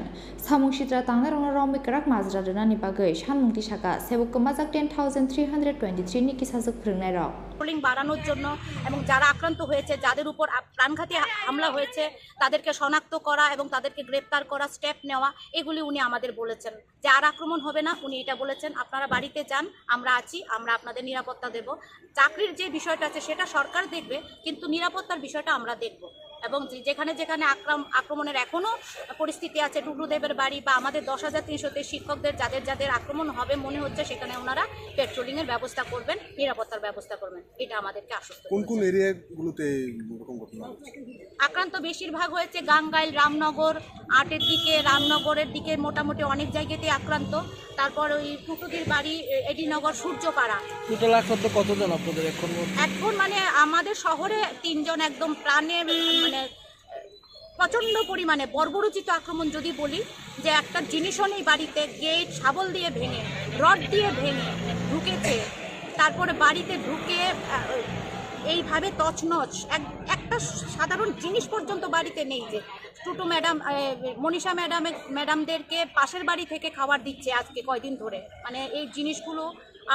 samung sidra tangnai rongna rombi karak majra dona ni bagai sanmung tisaka Sebukuma 10,323 ni kisasuk frungnai rok
polling বাড়ানোর জন্য এবং যারা আক্রান্ত হয়েছে যাদের উপর প্রাণঘাতী হামলা হয়েছে তাদেরকে শনাক্ত করা এবং তাদেরকে গ্রেফতার করা স্টেপ নেওয়া এগুলি উনি আমাদের বলেছেন যে আর আক্রমণ হবে না উনি এটা বলেছেন আপনারা বাড়িতে যান আমরা আছি আমরা আপনাদের নিরাপত্তা দেব চাকরির যে বিষয়টা আছে সেটা সরকার দেখবে কিন্তু নিরাপত্তার বিষয়টা আমরা দেখব এবং যেখানে যেখানে আক্রমণের এখনো পরিস্থিতি আছে টুকরুদেবের বাড়ি বা আমাদের 10,300 শিক্ষকদের যাদের আক্রমণ হবে মনে হচ্ছে সেখানে ওনারা পেট্রোলিং এর ব্যবস্থা করবেন নিরাপত্তার ব্যবস্থা করবেন এটা আমাদেরকে আশ্বস্ত
কোন কোন এরিয়াগুলোতে এরকম ঘটনা
আক্রান্ত বেশিরভাগ হয়েছে গাঙ্গাইল রামনগর আটের দিকে রামনগরের দিকে মোটামুটি অনেক জায়গাতেই আক্রান্ত তারপর ওই টুকুদির বাড়ি এডিনগর সূর্যপাড়া
টোটাল আক্রান্ত কতজন আপনাদের
এখন মানে আমাদের শহরে 3 জন একদম প্রাণে মানে প্রচন্ড পরিমাণে বর্বরোচিত আক্রমণ যদি বলি যে একটা জিনিসও নেই বাড়িতে গেট শাবল দিয়ে ভেঙে রড দিয়ে ভেঙে ঢুকেছে তারপরে বাড়িতে ঢুকে এইভাবে তছনছ একটা সাধারণ জিনিস পর্যন্ত বাড়িতে নেই যে টুটু ম্যাডাম মনীষা ম্যাডামদেরকে পাশের বাড়ি থেকে খাবার দিচ্ছে আজকে কয়দিন ধরে মানে এই জিনিসগুলো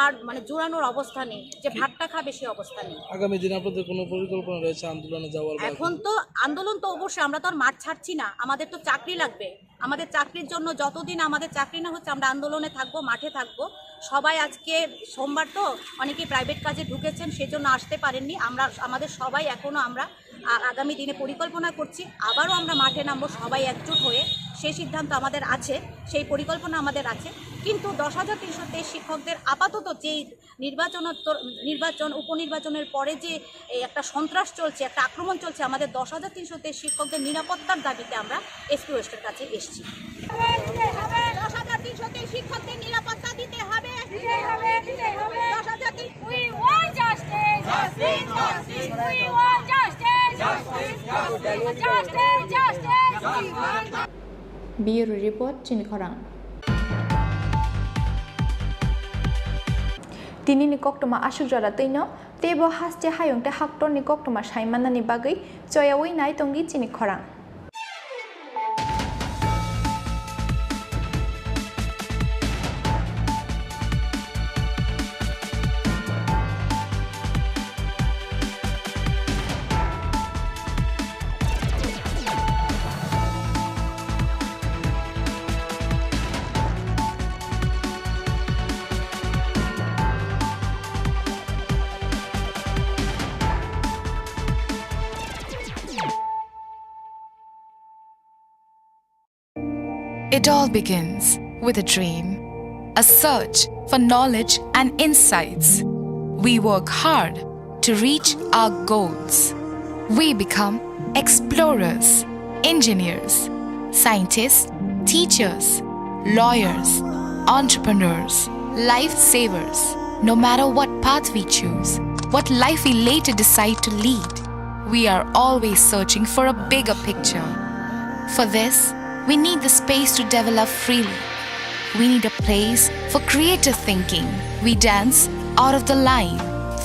আর মানে জোরানোর অবস্থা নেই যে ভাতটা খাবে সে অবস্থা নেই
আগামী দিনে আপনাদের কোনো পরিকল্পনা রয়েছে আন্দোলনে যাওয়ার
এখন তো আন্দোলন তো অবশ্যই আমরা তো আর মাঠ ছাড়ছি না আমাদের তো চাকরি লাগবে আমাদের চাকরির জন্য যতদিন আমাদের চাকরি না হচ্ছে আমরা আন্দোলনে থাকবো মাঠে থাকবো সবাই আজকে সোমবার তো অনেকেই প্রাইভেট কাজে ঢুকেছেন সেজন্য আসতে পারেননি আমাদের সবাই এখনো আমরা আগামী দিনে পরিকল্পনা করছি আবারও আমরা মাঠে নামবো সবাই একজোট হয়ে সেই সিদ্ধান্ত আমাদের আছে সেই পরিকল্পনা আমাদের আছে কিন্তু 10,323 শিক্ষকদের আপাতত যে নির্বাচন উপনির্বাচনের পরে যে একটা সন্ত্রাস চলছে একটা আক্রমণ চলছে আমাদের 10,323 শিক্ষকদের নিরাপত্তার দাবিতে আমরা এসপি ওয়েস্টের কাছে এসেছি 10,323 শিক্ষকদের নিরাপত্তা দিতে হবে
Bureau Report Chinkhorang Tini ni koktoma asuk jara teino tebo haste hayong te haktor ni koktoma saimana ni bagai choyawi nai tongi Chinkhorang
It all begins with a dream, a search for knowledge and insights. We work hard to reach our goals. We become explorers, engineers, scientists, teachers, lawyers, entrepreneurs, lifesavers. No matter what path we choose, what life we later decide to lead, we are always searching for a bigger picture. For this, We need the space to develop freely. We need a place for creative thinking. We dance out of the line,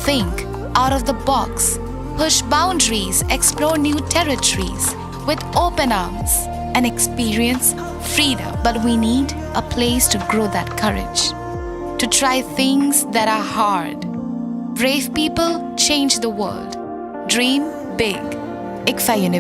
think out of the box, push boundaries, explore new territories with open arms and experience freedom. But we need a place to grow that courage, to try things that are hard. Brave people change the world. Dream big. ICFA University.